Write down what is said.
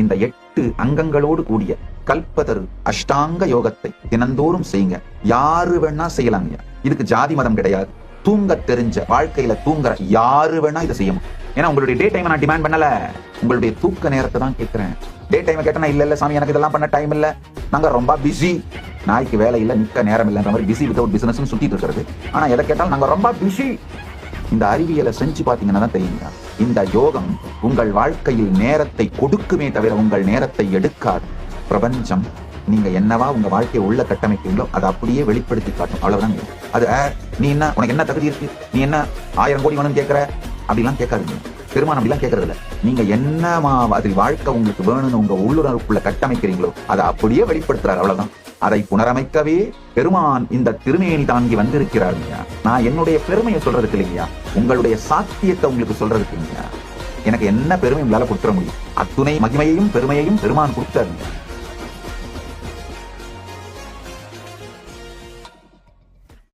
இந்த 8 அங்கங்களோடு கூடிய கல்பதரு அஷ்டாங்க யோகத்தை தினந்தோறும் செய்யுங்க. யாரு வேணா செய்யலாங்க. இதுக்கு ஜாதி மதம் கிடையாது. தூங்க தெரிஞ்ச, வாழ்க்கையில தூங்குற யாரு வேணா இதை செய்யணும். ஏன்னா உங்களுடைய டே டைம் நான் டிமாண்ட் பண்ணல, உங்களுடைய தூக்க நேரத்தை தான் கேட்கிறேன். டே டைம் கேட்டனா இல்ல சாமி எனக்கு இதெல்லாம் பண்ண டைம் இல்ல, நாங்க ரொம்ப பிஸி, நாய்க்கு வேலை இல்ல, நிக்க நேரம் இல்லைன்ற மாதிரி பிஸி வித்தவுட் பிசினஸ் சுத்திட்டு இருக்கிறது. ஆனா எதை கேட்டாலும் நாங்க ரொம்ப பிஸி. இந்த அறிவியலை செஞ்சு பாத்தீங்கன்னா தான் தெரியுங்க, இந்த யோகம் உங்கள் வாழ்க்கையில் நேரத்தை கொடுக்குமே தவிர உங்கள் நேரத்தை எடுக்காது. பிரபஞ்சம் நீங்க என்னவா உங்க வாழ்க்கையை உள்ள கட்டமைப்பீங்களோ அதை அப்படியே வெளிப்படுத்தி காட்டும். அவ்வளவுதான். அது நீ என்ன, உனக்கு என்ன தகுதி இருக்கு, நீ என்ன 1000 கோடி வேணும்னு கேட்கிற அப்படிலாம் கேட்காதுங்க. பெருமான் அப்படிலாம் கேட்கறது இல்ல. நீங்க என்னமா அது வாழ்க்கை உங்களுக்கு வேணும்னு உங்க உள்ளுணர்வுக்குள்ள கட்டமைக்கிறீங்களோ அதை அப்படியே வெளிப்படுத்துறாரு. அவ்வளவுதான். அதை புனரமைக்கவே பெருமான் இந்த திருமேனி தாங்கி வந்திருக்கிறாருங்க. நான் என்னுடைய பெருமையை சொல்றதுக்கு இல்லையா, உங்களுடைய சாத்தியத்தை உங்களுக்கு சொல்றதுக்கு இல்லையா. எனக்கு என்ன பெருமை உங்களால கொடுத்துட முடியும்? அத்துணை மகிமையையும் பெருமையையும் பெருமான் கொடுத்தாருங்க.